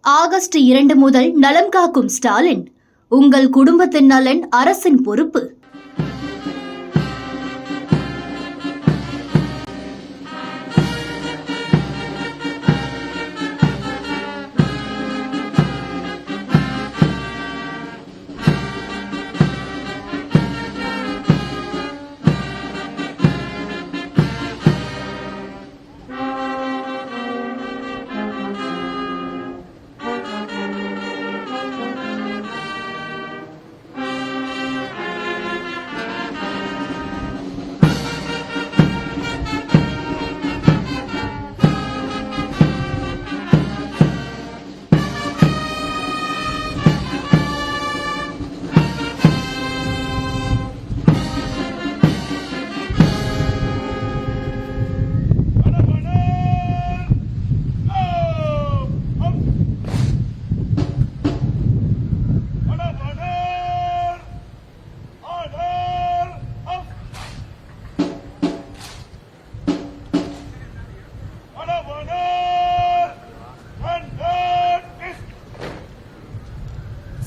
August 2 முதல் நலம் காக்கும் ஸ்டாலின். உங்கள் குடும்பத்தின் நலன் அரசின் பொறுப்பு.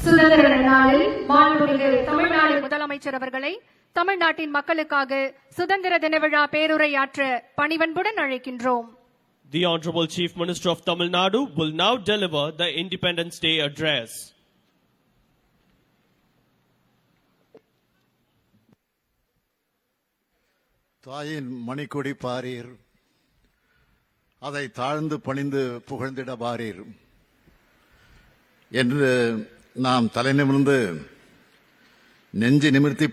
சுதந்திர நாளில் மாண்புமிகு தமிழ்நாடு முதலமைச்சர் அவர்களை தமிழ்நாட்டின் மக்களுக்காக சுதந்திர தின விழா பேருரையாற்ற பணிவன்புடன் அழைக்கின்றோம். The Honorable Chief Minister of Tamil Nadu will now deliver the Independence Day address. தாயின் மணிக்கொடி பாரீர், அதை தாழ்ந்து பணிந்து புகழ்ந்திட பாரீர் என்று நாம் தலைநிமிர்ந்து நெஞ்சு நிமிர்த்தி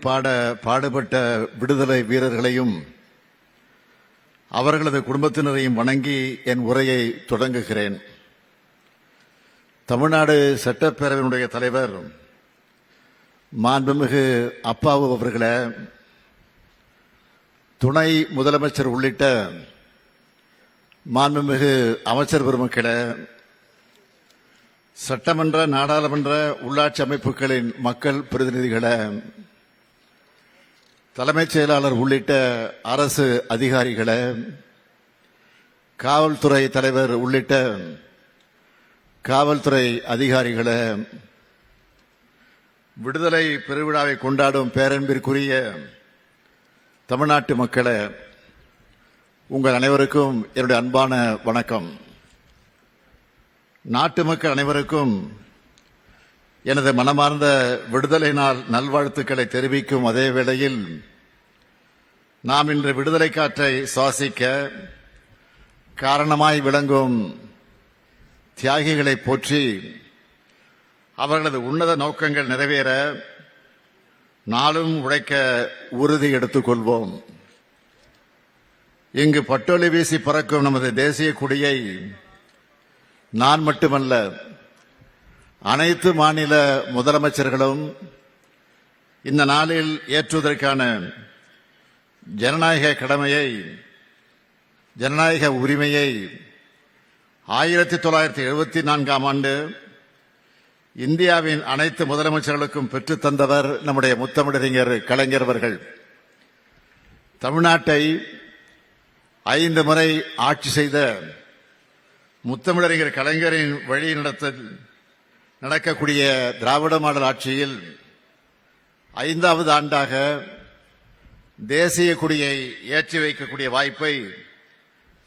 பாடுபட்ட விடுதலை வீரர்களையும் அவர்களது குடும்பத்தினரையும் வணங்கி என் உரையை தொடங்குகிறேன். தமிழ்நாடு சட்டப்பேரவையினுடைய தலைவர் மாண்புமிகு அப்பாவு அவர்களே, துணை முதலமைச்சர் உள்ளிட்ட மாண்புமிகு அமைச்சர் பெருமக்களே, சட்டமன்ற நாடாளுமன்ற உள்ளாட்சி அமைப்புகளின் மக்கள் பிரதிநிதிகளே, தலைமைச் செயலாளர் உள்ளிட்ட அரசு அதிகாரிகளே, காவல்துறை தலைவர் உள்ளிட்ட காவல்துறை அதிகாரிகளே, விடுதலை பெருவிழாவை கொண்டாடும் பேரன்பிற்குரிய தமிழ்நாட்டு மக்களே, உங்கள் அனைவருக்கும் என்னுடைய அன்பான வணக்கம். நாட்டு மக்கள் அனைவருக்கும் எனது மனமார்ந்த விடுதலை நாள் நல்வாழ்த்துக்களை தெரிவிக்கும் அதே வேளையில், நாம் இன்று விடுதலை காற்றை சுவாசிக்க காரணமாய் விளங்கும் தியாகிகளை போற்றி அவர்களது உன்னத நோக்கங்கள் நிறைவேற நாளும் உழைக்க உறுதி எடுத்துக் கொள்வோம். இங்கு பட்டொலி வீசி பறக்கும் நமது தேசிய கொடியை நான் மட்டுமல்ல, அனைத்து மாநில முதலமைச்சர்களும் இந்த நாளில் ஏற்றுவதற்கான ஜனநாயக கடமையை, ஜனநாயக உரிமையை 1974ஆம் ஆண்டு இந்தியாவின் அனைத்து முதலமைச்சர்களுக்கும் பெற்றுத் தந்தவர் நம்முடைய முத்தமிழறிஞர் கலைஞர் அவர்கள். தமிழ்நாட்டை 5 முறை ஆட்சி செய்த முத்தமிழறிஞர் கலைஞரின் வழி நடக்கக்கூடிய திராவிட மாடல் ஆட்சியில் 5வது ஆண்டாக தேசிய கொடியை ஏற்றி வைக்கக்கூடிய வாய்ப்பை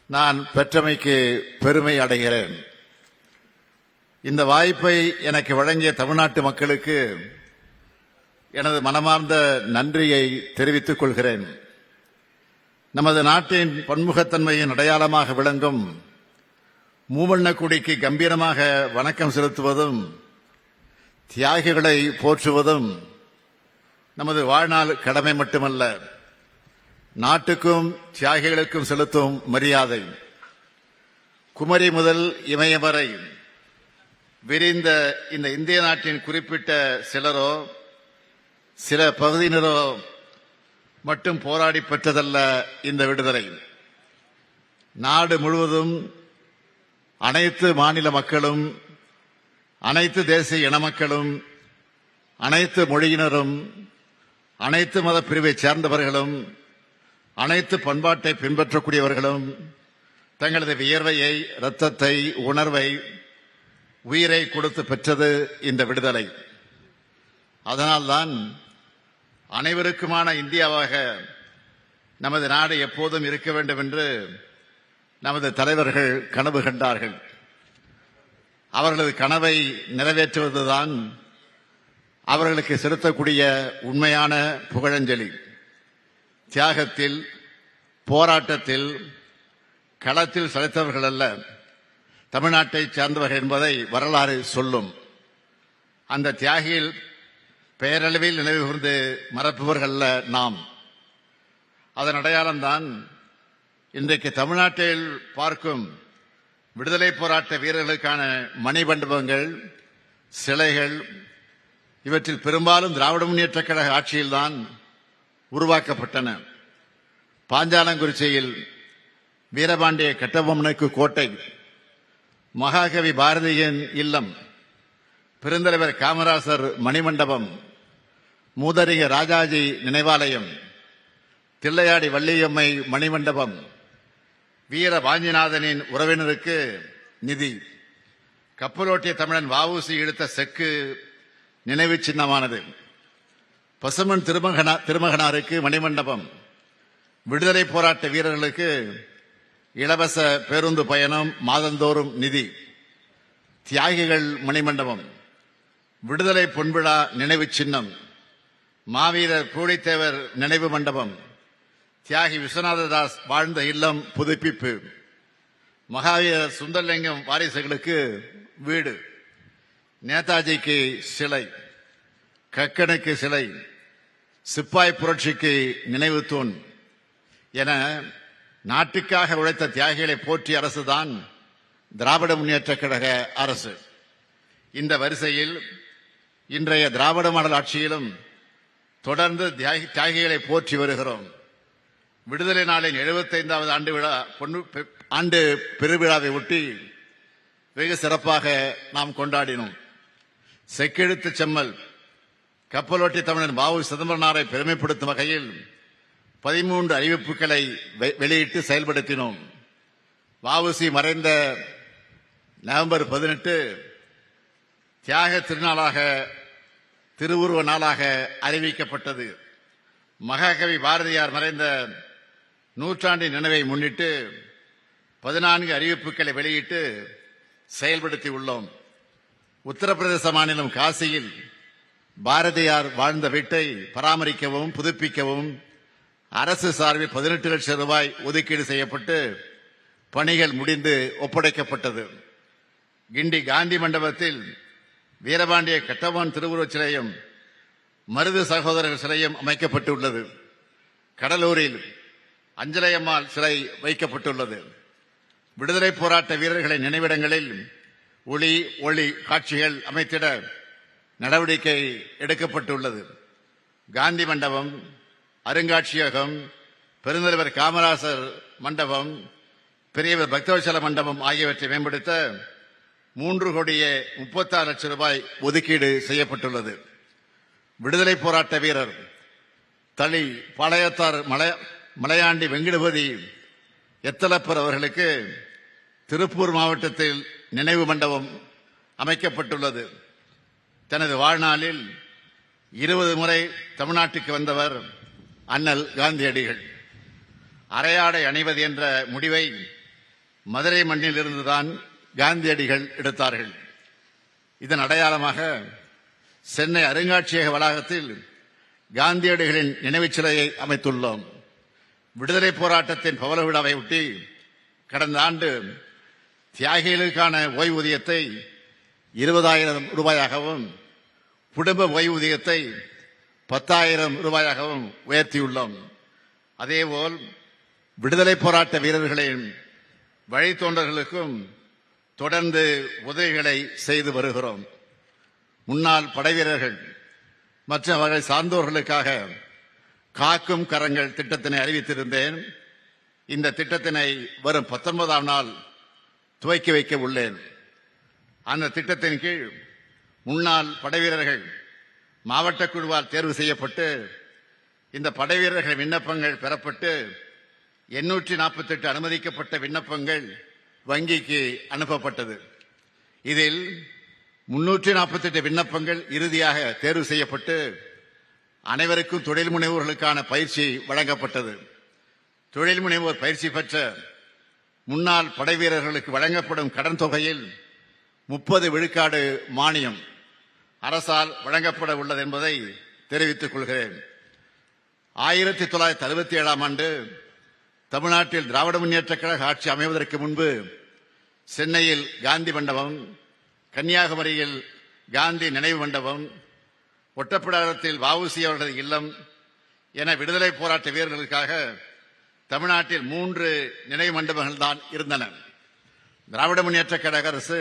நான் பெற்றமைக்கு பெருமை அடைகிறேன். இந்த வாய்ப்பை எனக்கு வழங்கிய தமிழ்நாட்டு மக்களுக்கு எனது மனமார்ந்த நன்றியை தெரிவித்துக் கொள்கிறேன். நமது நாட்டின் பன்முகத்தன்மையின் அடையாளமாக விளங்கும் மூவண்ண கொடிக்கு கம்பீரமாக வணக்கம் செலுத்துவதும் தியாகிகளை போற்றுவதும் நமது வாழ்நாள் கடமை மட்டுமல்ல, நாட்டுக்கும் தியாகிகளுக்கும் செலுத்தும் மரியாதை. குமரி முதல் இமயம் வரை விரிந்த இந்த இந்திய நாட்டின் குறிப்பிட்ட சிலரோ சில பகுதியினரோ மட்டும் போராடி பெற்றதல்ல இந்த விடுதலை. நாடு முழுவதும் அனைத்து மாநில மக்களும், அனைத்து தேசிய இன மக்களும், அனைத்து மொழியினரும், அனைத்து மத பிரிவைச் சேர்ந்தவர்களும், அனைத்து பண்பாட்டை பின்பற்றக்கூடியவர்களும் தங்களது வியர்வையை, இரத்தத்தை, உணர்வை உயிரை கொடுத்து பெற்றது இந்த விடுதலை. அதனால்தான் அனைவருக்குமான இந்தியாவாக நமது நாடு எப்போதும் இருக்க வேண்டும் என்று நமது தலைவர்கள் கனவு கண்டார்கள். அவர்களது கனவை நிறைவேற்றுவதுதான் அவர்களுக்கு செலுத்தக்கூடிய உண்மையான புகழஞ்சலி. தியாகத்தில், போராட்டத்தில், களத்தில் சளைத்தவர்கள் அல்ல தமிழ்நாட்டைச் சேர்ந்தவர்கள் என்பதை வரலாறு சொல்லும். அந்த தியாகியில் பெயரளவில் நினைவு கூர்ந்து மறப்பவர்கள் நாம். அதன் அடையாளம்தான் இன்றைக்கு தமிழ்நாட்டில் பார்க்கும் விடுதலை போராட்ட வீரர்களுக்கான மணிமண்டபங்கள், சிலைகள். இவற்றில் பெரும்பாலும் திராவிட முன்னேற்றக் கழக ஆட்சியில்தான் உருவாக்கப்பட்டன. பாஞ்சாலங்குறிச்சியில் வீரபாண்டிய கட்டபொம்மனுக்கு கோட்டை, மகாகவி பாரதியின் இல்லம், பெருந்தலைவர் காமராசர் மணிமண்டபம், மூதறிஞர் ராஜாஜி நினைவாலயம், தில்லையாடி வள்ளியம்மை மணிமண்டபம், வீர வாஞ்சிநாதனின் உறவினருக்கு நிதி, கப்பலோட்டிய தமிழன் வ.உ.சி. இழுத்த செக்கு நினைவு சின்னமானது, பசுமன் திருமகனாருக்கு மணிமண்டபம், விடுதலை போராட்ட வீரர்களுக்கு இலவச பேருந்து பயணம் மாதந்தோறும் நிதி, தியாகிகள் மணிமண்டபம், விடுதலை பொன்விழா நினைவு சின்னம், மாவீரர் பூலித்தேவர் நினைவு மண்டபம், தியாகி விஸ்வநாததாஸ் வாழ்ந்த இல்லம் புதுப்பிப்பு, மகாவீரர் சுந்தரலிங்கம் வாரிசுகளுக்கு வீடு, நேதாஜிக்கு சிலை, கக்கனுக்கு சிலை, சிப்பாய் புரட்சிக்கு நினைவு தூண் என நாட்டுக்காக உழைத்த தியாகிகளை போற்றிய அரசுதான் திராவிட முன்னேற்றக் கழக அரசு. இந்த வரிசையில் இன்றைய திராவிட மாடல் ஆட்சியிலும் தொடர்ந்து தியாகிகளை போற்றி வருகிறோம். விடுதலை நாளின் 75வது ஆண்டு பெருவிழாவை ஒட்டி வெகு சிறப்பாக நாம் கொண்டாடினோம். செக்கெழுத்து செம்மல் கப்பலோட்டி தமிழன் வ.உ. சிதம்பரனாரை பெருமைப்படுத்தும் வகையில் 13 அறிவிப்புகளை வெளியிட்டு செயல்படுத்தினோம். வ.உ.சி. மறைந்த நவம்பர் 18 தியாக திருநாளாக, திருவுருவ நாளாக அறிவிக்கப்பட்டது. மகாகவி பாரதியார் மறைந்த நூற்றாண்டின் நினைவை முன்னிட்டு 14 அறிவிப்புகளை வெளியிட்டு செயல்படுத்தி உள்ளோம். உத்தரப்பிரதேச மாநிலம் காசியில் பாரதியார் வாழ்ந்த வீட்டை பராமரிக்கவும் புதுப்பிக்கவும் அரசு சார்பில் 18 லட்சம் ரூபாய் ஒதுக்கீடு செய்யப்பட்டு பணிகள் முடிந்து ஒப்படைக்கப்பட்டது. கிண்டி காந்தி மண்டபத்தில் வீரபாண்டிய கட்டபொம்மன் திருவுருவச் சிலையும் மருது சகோதரர் சிலையும் அமைக்கப்பட்டுள்ளது. கடலூரில் அஞ்சலையம்மாள் சிலை வைக்கப்பட்டுள்ளது. விடுதலை போராட்ட வீரர்களின் நினைவிடங்களில் ஒளி ஒளி காட்சிகள் அமைத்திட நடவடிக்கை எடுக்கப்பட்டுள்ளது. காந்தி மண்டபம், அருங்காட்சியகம், பெருந்தலைவர் காமராசர் மண்டபம், பெரியவர் பக்தவச்சல மண்டபம் ஆகியவற்றை மேம்படுத்த 3,36 லட்சம் ரூபாய் ஒதுக்கீடு செய்யப்பட்டுள்ளது. விடுதலை போராட்ட வீரர் தளி பாளையத்தார் மலையாண்டி வெங்கடபதி எத்தலப்பர் அவர்களுக்கு திருப்பூர் மாவட்டத்தில் நினைவு மண்டபம் அமைக்கப்பட்டுள்ளது. தனது வாழ்நாளில் 20 முறை தமிழ்நாட்டுக்கு வந்தவர் அண்ணல் காந்தியடிகள். அரையாடை அணிவது என்ற முடிவை மதுரை மண்ணில் இருந்துதான் காந்தியடிகள் எடுத்தார்கள். இதன் அடையாளமாக சென்னை அருங்காட்சியக வளாகத்தில் காந்தியடிகளின் நினைவுச் சிலையை அமைத்துள்ளோம். விடுதலை போராட்டத்தின் பவள விழாவை ஒட்டி கடந்த ஆண்டு தியாகிகளுக்கான ஓய்வூதியத்தை 20,000 ரூபாயாகவும் குடும்ப ஓய்வூதியத்தை 10,000 ரூபாயாகவும் உயர்த்தியுள்ளோம். அதேபோல் விடுதலை போராட்ட வீரர்களின் வழித்தோன்றல்களுக்கும் தொடர்ந்து உதவிகளை செய்து வருகிறோம். முன்னாள் படைவீரர்கள் மற்றும் அவர்களை சார்ந்தோர்களுக்காக காக்கும் கரங்கள் திட்டத்தினை அறிவித்திருந்தேன். இந்த திட்டத்தினை வரும் 19ஆம் நாள் துவக்கி வைக்க உள்ளேன். அந்த திட்டத்தின் கீழ் முன்னாள் படைவீரர்கள் மாவட்ட குழுவால் தேர்வு செய்யப்பட்டு இந்த படைவீரர்கள் விண்ணப்பங்கள் பெறப்பட்டு 848 அனுமதிக்கப்பட்ட விண்ணப்பங்கள் வங்கிக்கு அனுப்பப்பட்டது. இதில் 348 விண்ணப்பங்கள் இறுதியாக தேர்வு செய்யப்பட்டு அனைவருக்கும் தொழில் முனைவோர்களுக்கான பயிற்சி வழங்கப்பட்டது. தொழில் முனைவோர் பயிற்சி பெற்ற முன்னாள் படை வீரர்களுக்கு வழங்கப்படும் கடன் தொகையில் 30 விழுக்காடு மானியம் அரசால் வழங்கப்பட உள்ளது என்பதை தெரிவித்துக் கொள்கிறேன். 1967ஆம் ஆண்டு தமிழ்நாட்டில் திராவிட முன்னேற்றக் கழக ஆட்சி அமைவதற்கு முன்பு சென்னையில் காந்தி மண்டபம், கன்னியாகுமரியில் காந்தி நினைவு மண்டபம், ஒட்டப்பிடாரத்தில் வ.உ.சி. அவர்களது இல்லம் என விடுதலை போராட்ட வீரர்களுக்காக தமிழ்நாட்டில் 3 நினைவு மண்டபங்கள் தான் இருந்தன. திராவிட முன்னேற்றக் கழக அரசு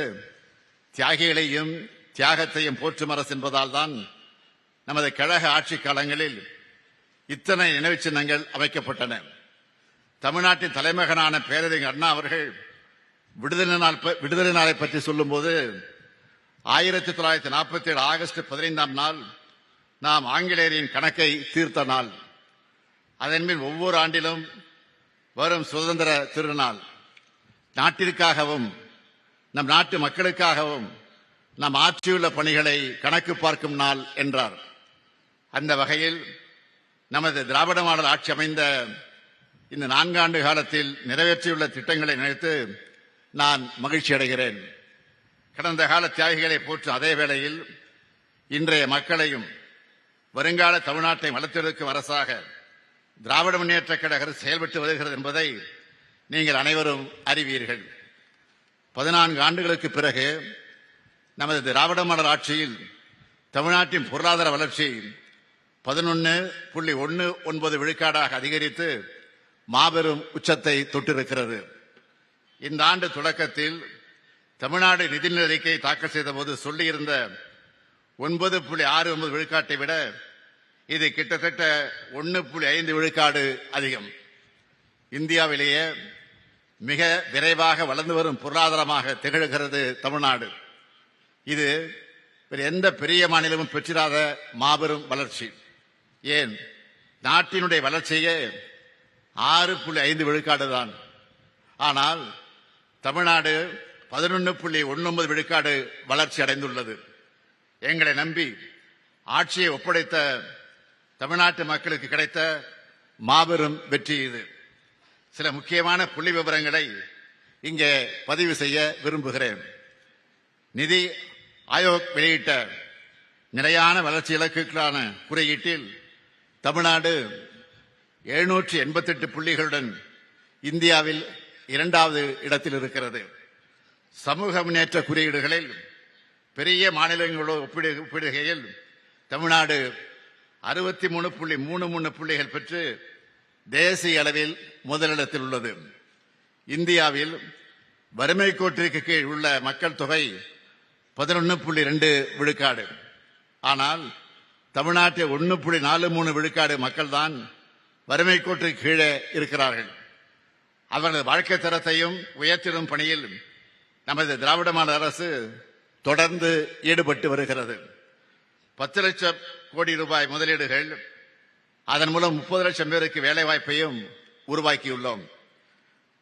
தியாகிகளையும் தியாகத்தையும் போற்றும் அரசு என்பதால் தான் நமது கழக ஆட்சி காலங்களில் இத்தனை நினைவு சின்னங்கள் அமைக்கப்பட்டன. தமிழ்நாட்டின் தலைமகனான பேரறிஞர் அண்ணா அவர்கள் விடுதலை நாளை பற்றி சொல்லும்போது 1947 ஆகஸ்ட் 15ஆம் நாள் நாம் ஆங்கிலேயரின் கணக்கை தீர்த்த நாள். அதன்பின் ஒவ்வொரு ஆண்டிலும் வரும் சுதந்திர திருநாள் நாட்டிற்காகவும் நம் நாட்டு மக்களுக்காகவும் நாம் ஆற்றியுள்ள பணிகளை கணக்கு பார்க்கும் நாள் என்றார். அந்த வகையில் நமது திராவிட மாடல் ஆட்சி அமைந்த இந்த 4 ஆண்டு காலத்தில் நிறைவேற்றியுள்ள திட்டங்களை நினைத்து நான் மகிழ்ச்சி அடைகிறேன். கடந்த கால தியாகிகளை போற்றும் அதே வேளையில் இன்றைய மக்களையும் வருங்கால தமிழ்நாட்டை வளர்த்தெடுக்கும் அரசாக திராவிட முன்னேற்றக் கழக அரசு செயல்பட்டு வருகிறது என்பதை நீங்கள் அனைவரும் அறிவீர்கள். 14 ஆண்டுகளுக்கு பிறகு நமது திராவிட மாடல் ஆட்சியில் தமிழ்நாட்டின் பொருளாதார வளர்ச்சி 11.19 விழுக்காடாக அதிகரித்து மாபெரும் உச்சத்தை தொட்டிருக்கிறது. இந்த ஆண்டு தொடக்கத்தில் தமிழ்நாடு நிதிநிலை அறிக்கை தாக்கல் செய்த போது சொல்லியிருந்த 9.69 விழுக்காட்டை விட இது கிட்டத்தட்ட 1.5 விழுக்காடு அதிகம். இந்தியாவிலேயே மிக விரைவாக வளர்ந்து வரும் பொருளாதாரமாக திகழ்கிறது தமிழ்நாடு. இது எந்த பெரிய மாநிலமும் பெற்றிராத மாபெரும் வளர்ச்சி. ஏன், நாட்டினுடைய வளர்ச்சியே 6.5 விழுக்காடு தான். ஆனால் தமிழ்நாடு 11.19 விழுக்காடு வளர்ச்சி அடைந்துள்ளது. எங்களை நம்பி ஆட்சியை ஒப்படைத்த தமிழ்நாட்டு மக்களுக்கு கிடைத்த மாபெரும் வெற்றி இது. சில முக்கியமான புள்ளி விவரங்களை இங்கே பதிவு செய்ய விரும்புகிறேன். நிதி ஆயோக் வெளியிட்ட நிலையான வளர்ச்சி இலக்குகளான குறியீட்டில் தமிழ்நாடு 788 புள்ளிகளுடன் இந்தியாவில் 2வது இடத்தில் இருக்கிறது. சமூக முன்னேற்ற குறியீடுகளில் பெரிய மாநிலங்களோடு ஒப்பிடுகையில் தமிழ்நாடு 63.33 புள்ளிகள் பெற்று தேசிய அளவில் முதலிடத்தில் உள்ளது. இந்தியாவில் வறுமை கோட்டிற்கு கீழ் உள்ள மக்கள் தொகை 11.2 விழுக்காடு. ஆனால் தமிழ்நாட்டில் 1.43 விழுக்காடு மக்கள் தான் வறுமை கோட்டிற்கு கீழே இருக்கிறார்கள். அவர்களது வாழ்க்கை தரத்தையும் உயர்த்திடும் பணியில் நமது திராவிட மாடல் அரசு தொடர்ந்து ஈடுபட்டு வருகிறது. 10 லட்சம் கோடி ரூபாய் முதலீடுகள், அதன் மூலம் 30 லட்சம் பேருக்கு வேலை வாய்ப்பையும் உருவாக்கியுள்ளோம்.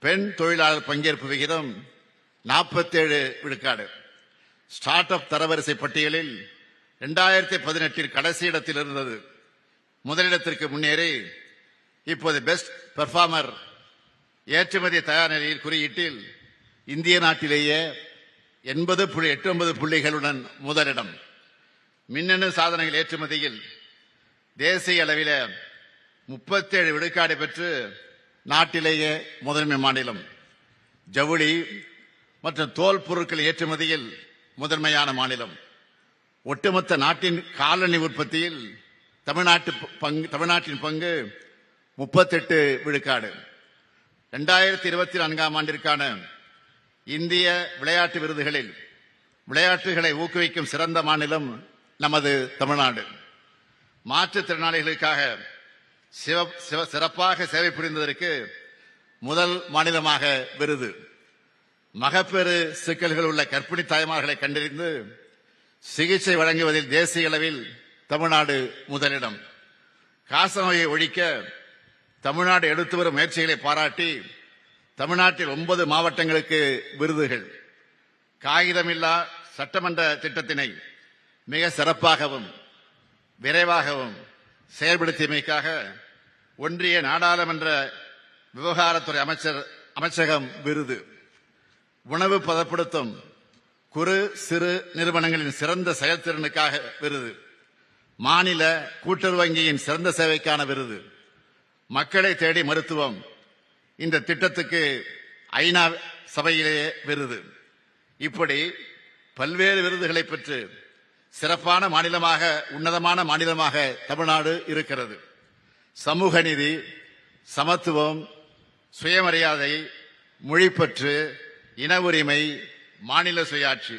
பெண் தொழிலாளர் பங்கேற்பு விகிதம் 47 விழுக்காடு. ஸ்டார்ட் அப் தரவரிசை பட்டியலில் 2018 கடைசி இடத்தில் இருந்தது. முதலிடத்திற்கு முன்னேறி இப்போது பெஸ்ட் பெர்ஃபார்மர் ஏற்றுமதி தயார் நிலையில் குறியீட்டில் இந்திய நாட்டிலேயே 80.89 புள்ளிகளுடன் முதலிடம். மின்னணு சாதனங்கள் ஏற்றுமதியில் தேசிய அளவில் 37 விழுக்காடு பெற்று நாட்டிலேயே முதன்மை மாநிலம். ஜவுளி மற்றும் தோல் பொருட்கள் ஏற்றுமதியில் முதன்மையான மாநிலம். ஒட்டுமொத்த நாட்டின் காலணி உற்பத்தியில் தமிழ்நாட்டின் பங்கு 38 விழுக்காடு. 2024ஆம் ஆண்டிற்கான இந்திய விளையாட்டு விருதுகளில் விளையாட்டுகளை ஊக்குவிக்கும் சிறந்த மாநிலம் நமது தமிழ்நாடு. மாற்றுத்திறனாளிகளுக்காக சிறப்பாக சேவை புரிந்ததற்கு முதல் மாநிலமாக விருது. மகப்பேறு சிக்கல்கள் உள்ள கர்ப்பிணி தாய்மார்களை கண்டறிந்து சிகிச்சை வழங்குவதில் தேசிய அளவில் தமிழ்நாடு முதலிடம். காசநோயை ஒழிக்க தமிழ்நாடு எடுத்து வரும் முயற்சிகளை பாராட்டி தமிழ்நாட்டில் 9 மாவட்டங்களுக்கு விருதுகள். காகிதமில்லா சட்டமன்ற திட்டத்தினை மிக சிறப்பாகவும் விரைவாகவும் செயல்படுத்தியமைக்காக ஒன்றிய நாடாளுமன்ற விவகாரத்துறை அமைச்சகம் விருது, உணவு பதப்படுத்தும் குறு சிறு நிறுவனங்களின் சிறந்த செயல்திறனுக்காக விருது, மாநில கூட்டுறவு வங்கியின் சிறந்த சேவைக்கான விருது, மக்களை தேடி மருத்துவம் இந்த திட்டத்துக்கு ஐநா சபையிலேயே விருது, இப்படி பல்வேறு விருதுகளை பெற்று சிறப்பான மாநிலமாக, உன்னதமான மாநிலமாக தமிழ்நாடு இருக்கிறது. சமூக நீதி, சமத்துவம், சுயமரியாதை, மொழிப்பற்று, இன உரிமை, மாநில சுயாட்சி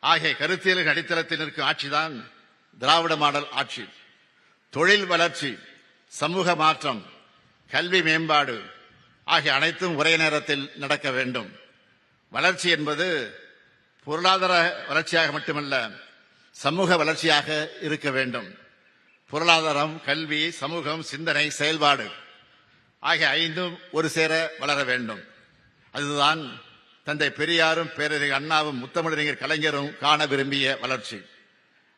ஆகிய கருத்தியல்கள் அடித்தளத்தில் நிற்கும் ஆட்சிதான் திராவிட மாடல் ஆட்சி. தொழில் வளர்ச்சி, சமூக மாற்றம், கல்வி மேம்பாடு ஆகிய அனைத்தும் ஒரே நேரத்தில் நடக்க வேண்டும். வளர்ச்சி என்பது பொருளாதார வளர்ச்சியாக மட்டுமல்ல, சமூக வளர்ச்சியாக இருக்க வேண்டும். பொருளாதாரம், கல்வி, சமூகம், சிந்தனை, செயல்பாடு ஆகிய ஐந்தும் ஒரு சேர வளர வேண்டும். அதுதான் தந்தை பெரியாரும் பேரறிஞர் அண்ணாவும் முத்தமிழறிஞர் கலைஞரும் காண விரும்பிய வளர்ச்சி.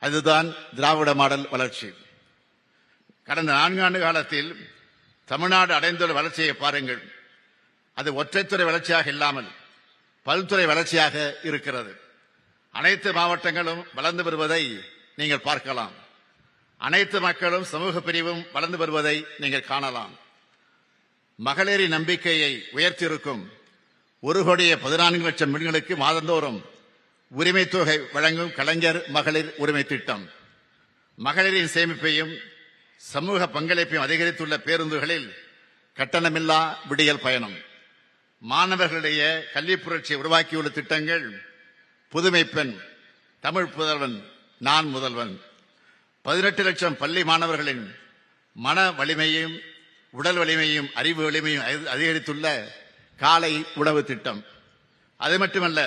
அதுதான் திராவிட மாடல் வளர்ச்சி. கடந்த 4 ஆண்டு காலத்தில் தமிழ்நாடு அடைந்துள்ள வளர்ச்சியை பாருங்கள். அது ஒற்றைத்துறை வளர்ச்சியாக இல்லாமல் பல்துறை வளர்ச்சியாக இருக்கிறது. அனைத்து மாவட்டங்களும் வளர்ந்து வருவதை நீங்கள் பார்க்கலாம். அனைத்து மக்களும் சமூக பிரிவும் வளர்ந்து வருவதை நீங்கள் காணலாம். மகளிரின் நம்பிக்கையை உயர்த்தியிருக்கும் 1,14,00,000 பெண்களுக்கு மாதந்தோறும் உரிமை தொகை வழங்கும் கலைஞர் மகளிர் உரிமை திட்டம், மகளிரின் சேமிப்பையும் சமூக பங்களிப்பையும் அதிகரித்துள்ள பேருந்துகளில் கட்டணமில்லா விடியல் பயணம், மாணவர்களிடையே கல்வி புரட்சியை உருவாக்கியுள்ள திட்டங்கள் புதுமை பெண், தமிழ் புதல்வன், நான் முதல்வன், 18 லட்சம் பள்ளி மாணவர்களின் மன வலிமையும் உடல் வலிமையும் அறிவு வலிமையும் அதிகரித்துள்ள காலை உணவு திட்டம். அது மட்டுமல்ல,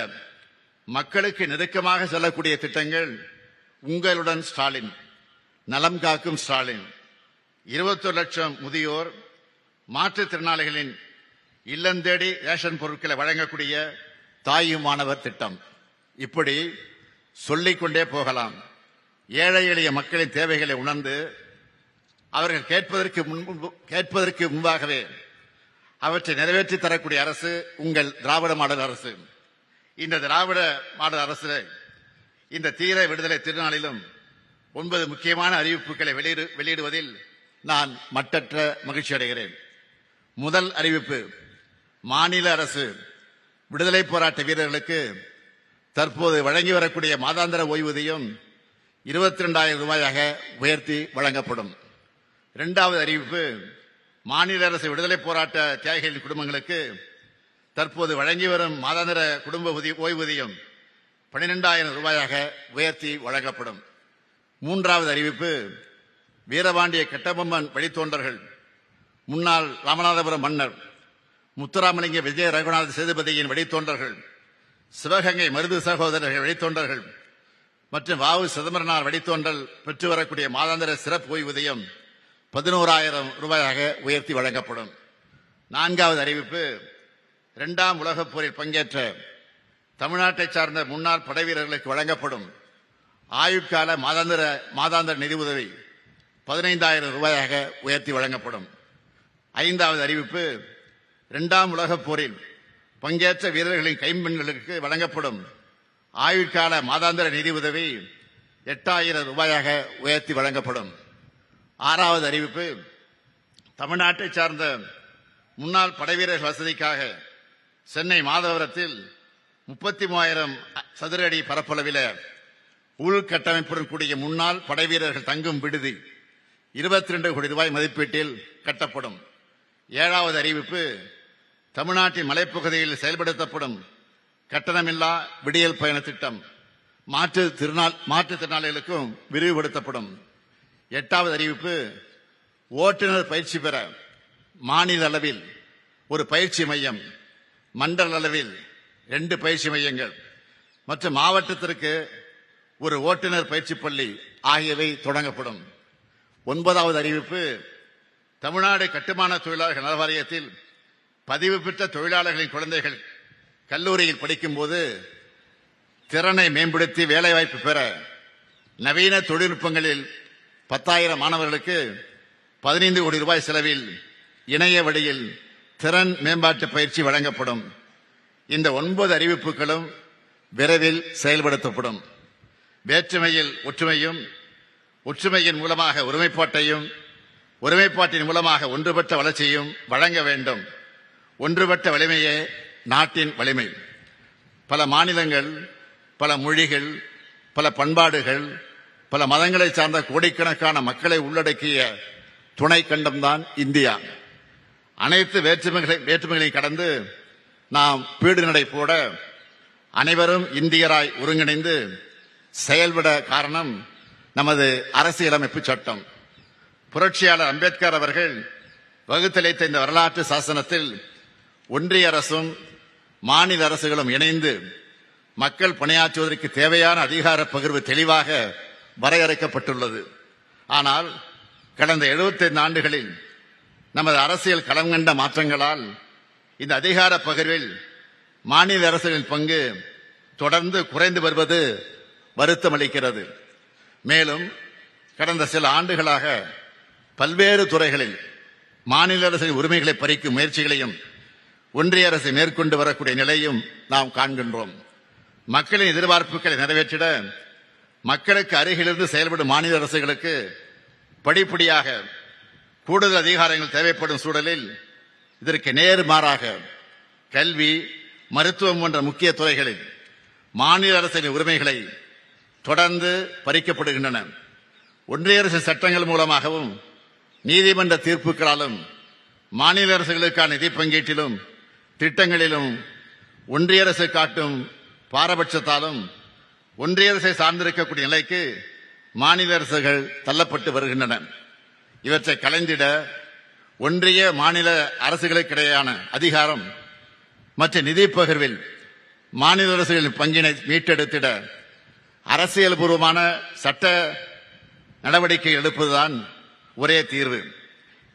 மக்களுக்கு நெருக்கமாக செல்லக்கூடிய திட்டங்கள் உங்களுடன் ஸ்டாலின், நலம் காக்கும் ஸ்டாலின், 21 லட்சம் முதியோர், மாற்றுத்திறனாளிகளின் இல்லந்தேடி ரேஷன் பொருட்களை வழங்கக்கூடிய தாயும் மாணவர் திட்டம். இப்படி சொல்லிக்கொண்டே போகலாம். ஏழை எளிய மக்களின் தேவைகளை உணர்ந்து அவர்கள் கேட்பதற்கு முன்பாகவே அவற்றை நிறைவேற்றி தரக்கூடிய அரசு உங்கள் திராவிட மாடல் அரசு. இந்த திராவிட மாடல் அரசு இந்த தீர விடுதலை திருநாளிலும் 9 முக்கியமான அறிவிப்புகளை வெளியிடுவதில் நான் மட்டற்ற மகிழ்ச்சி அடைகிறேன். முதல் அறிவிப்பு, மாநில அரசு விடுதலை போராட்ட வீரர்களுக்கு தற்போது வழங்கி வரக்கூடிய மாதாந்திர ஓய்வூதியம் 22,000 ரூபாயாக உயர்த்தி வழங்கப்படும். இரண்டாவது அறிவிப்பு, மாநில அரசு விடுதலை போராட்ட தியாகிகளின் குடும்பங்களுக்கு தற்போது வழங்கி வரும் மாதாந்திர குடும்ப ஓய்வூதியம் 12,000 ரூபாயாக உயர்த்தி வழங்கப்படும். மூன்றாவது அறிவிப்பு, வீரபாண்டிய கட்டபொம்மன் வழித்தோன்றர்கள், முன்னாள் ராமநாதபுரம் மன்னர் முத்துராமலிங்க விஜய ரகுநாத சேதுபதியின் வழித்தோன்றர்கள், சிவகங்கை மருது சகோதரர்கள் வழித்தோன்றர்கள் மற்றும் வாவு சிதம்பரனார் வழித்தோன்றல் பெற்று வரக்கூடிய மாதாந்திர சிறப்பு ஓய்வூதியம் 11,000 ரூபாயாக உயர்த்தி வழங்கப்படும். நான்காவது அறிவிப்பு, 2ஆம் உலகப் போரில் பங்கேற்ற தமிழ்நாட்டை சார்ந்த முன்னாள் படைவீரர்களுக்கு வழங்கப்படும் ஆயுட்கால மாதாந்திர நிதி உதவி 15,000 ரூபாயாக உயர்த்தி வழங்கப்படும். ஐந்தாவது அறிவிப்பு, 2ஆம் உலகப் போரில் பங்கேற்ற வீரர்களின் கைம்பெண்களுக்கு வழங்கப்படும் ஆயுட்கால மாதாந்திர நிதி உதவி 8,000 ரூபாயாக உயர்த்தி வழங்கப்படும். ஆறாவது அறிவிப்பு, தமிழ்நாட்டை சார்ந்த முன்னாள் படைவீரர் வசதிக்காக சென்னை மாதவரத்தில் 33,000 சதுர அடி பரப்பளவில் உள்கட்டமைப்புடன் கூடிய முன்னாள் படைவீரர்கள் தங்கும் விடுதி 22 கோடி ரூபாய் மதிப்பீட்டில் கட்டப்படும். ஏழாவது அறிவிப்பு, தமிழ்நாட்டின் மலைப்பகுதியில் செயல்படுத்தப்படும் கட்டணமில்லா விடியல் பயண திட்டம் மாற்றுத்திறனாளிகளுக்கும் விரிவுபடுத்தப்படும். எட்டாவது அறிவிப்பு, ஓட்டுநர் பயிற்சி பெற மாநில அளவில் ஒரு பயிற்சி மையம், மண்டல அளவில் 2 பயிற்சி மையங்கள் மற்றும் மாவட்டத்திற்கு ஒரு ஓட்டுநர் பயிற்சி பள்ளி ஆகியவை தொடங்கப்படும். 9வது அறிவிப்பு, தமிழ்நாடு கட்டுமான தொழிலாளர்கள் நல வாரியத்தில் பதிவு பெற்ற தொழிலாளர்களின் குழந்தைகள் கல்லூரியில் படிக்கும்போது திறனை மேம்படுத்தி வேலைவாய்ப்பு பெற நவீன தொழில்நுட்பங்களில் 10,000 மாணவர்களுக்கு 15 கோடி ரூபாய் செலவில் இணைய வழியில் திறன் மேம்பாட்டு பயிற்சி வழங்கப்படும். இந்த 9 அறிவிப்புகளும் விரைவில் செயல்படுத்தப்படும். வேற்றுமையில் ஒற்றுமையும், ஒற்றுமையின் மூலமாக ஒருமைப்பாட்டையும், ஒருமைப்பாட்டின் மூலமாக ஒன்றுபட்ட வளர்ச்சியும் வழங்க வேண்டும். ஒன்றுபட்ட வலிமையே நாட்டின் வலிமை. பல மாநிலங்கள், பல மொழிகள், பல பண்பாடுகள், பல மதங்களை சார்ந்த கோடிக்கணக்கான மக்களை உள்ளடக்கிய துணை கண்டம்தான் இந்தியா. அனைத்து வேற்றுமைகளை கடந்து நாம் பீடு நடை போட அனைவரும் இந்தியராய் ஒருங்கிணைந்து செயல்பட காரணம் நமது அரசியலமைப்பு சட்டம். புரட்சியாளர் அம்பேத்கர் அவர்கள் வகுத்தளித்த இந்த வரலாற்று சாசனத்தில் ஒன்றிய அரசும் மாநில அரசுகளும் இணைந்து மக்கள் பணியாற்றுவதற்கு தேவையான அதிகார பகிர்வு தெளிவாக வரையறுக்கப்பட்டுள்ளது. ஆனால் கடந்த 75 ஆண்டுகளில் நமது அரசியல் களம் கண்ட மாற்றங்களால் இந்த அதிகார பகிர்வில் மாநில அரசுகளின் பங்கு தொடர்ந்து குறைந்து வருவது வருத்தமளிக்கிறது. மேலும் கடந்த சில ஆண்டுகளாக பல்வேறு துறைகளில் மாநில அரசின் உரிமைகளை பறிக்கும் முயற்சிகளையும் ஒன்றிய அரசு மேற்கொண்டு வரக்கூடிய நிலையும் நாம் காண்கின்றோம். மக்களின் எதிர்பார்ப்புகளை நிறைவேற்றிட மக்களுக்கு அருகிலிருந்து செயல்படும் மாநில அரசுகளுக்கு படிப்படியாக கூடுதல் அதிகாரங்கள் தேவைப்படும் சூழலில் இதற்கு நேர்மாறாக கல்வி, மருத்துவம் போன்ற முக்கிய துறைகளில் மாநில அரசின் உரிமைகளை தொடர்ந்து பறிக்கப்படுகின்றன. ஒன்றிய அரசு சட்டங்கள் மூலமாகவும் நீதிமன்ற தீர்ப்புகளாலும் மாநில அரசுகளுக்கான நிதி பங்கீட்டிலும் திட்டங்களிலும் ஒன்றிய அரசு காட்டும் பாரபட்சத்தாலும் ஒன்றிய அரசை சார்ந்திருக்கக்கூடிய நிலைக்கு மாநில அரசுகள் தள்ளப்பட்டு வருகின்றன. இவற்றை கலைந்திட ஒன்றிய மாநில அரசுகளுக்கிடையான அதிகாரம் மற்றும் நிதி பகிர்வில் மாநில அரசுகளின் பங்கினை மீட்டெடுத்திட அரசியல் பூர்வமான சட்ட நடவடிக்கை எடுப்பதுதான் ஒரே தீர்வு.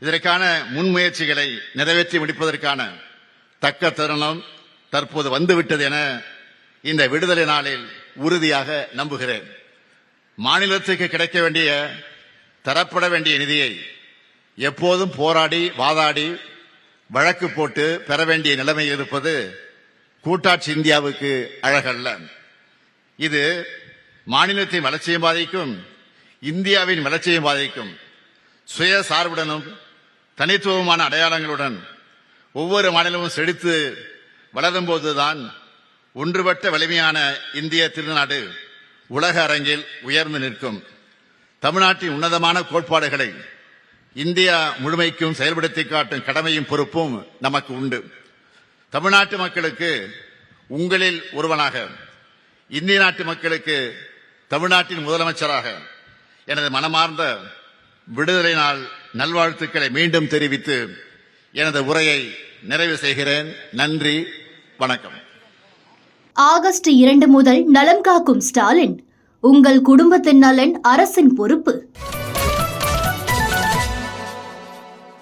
இதற்கான முன்முயற்சிகளை நிறைவேற்றி முடிப்பதற்கான தக்க தருணம் தற்போது வந்துவிட்டது என இந்த விடுதலை நாளில் உறுதியாக நம்புகிறேன். மாநிலத்துக்கு கிடைக்க வேண்டிய, தரப்பட வேண்டிய நிதியை எப்போதும் போராடி வாதாடி வழக்கு போட்டு பெற வேண்டிய நிலைமையில் இருப்பது கூட்டாட்சி இந்தியாவுக்கு அழகல்ல. இது மாநிலத்தின் வளர்ச்சியும் பாதிக்கும், இந்தியாவின் வளர்ச்சியும் பாதிக்கும். சுய சார்புடனும் தனித்துவமான அடையாளங்களுடன் ஒவ்வொரு மாநிலமும் செழித்து வளரும் போதுதான் ஒன்றுபட்ட வலிமையான இந்திய திருநாடு உலக அரங்கில் உயர்ந்து நிற்கும். தமிழ்நாட்டின் உன்னதமான கோட்பாடுகளை இந்தியா முழுமைக்கும் செயல்படுத்தி காட்டும் கடமையும் பொறுப்பும் நமக்கு உண்டு. தமிழ்நாட்டு மக்களுக்கு உங்களில் ஒருவனாக, இந்திய நாட்டு மக்களுக்கு தமிழ்நாட்டின் முதலமைச்சராக எனது மனமார்ந்த விடுதலை நாள் நல்வாழ்த்துக்களை மீண்டும் தெரிவித்து எனது உரையை நிறைவு செய்கிறேன். நன்றி, வணக்கம். ஆகஸ்ட் 2 முதல் நலம் காக்கும் ஸ்டாலின். உங்கள் குடும்பத்தின் நலன் அரசின் பொறுப்பு.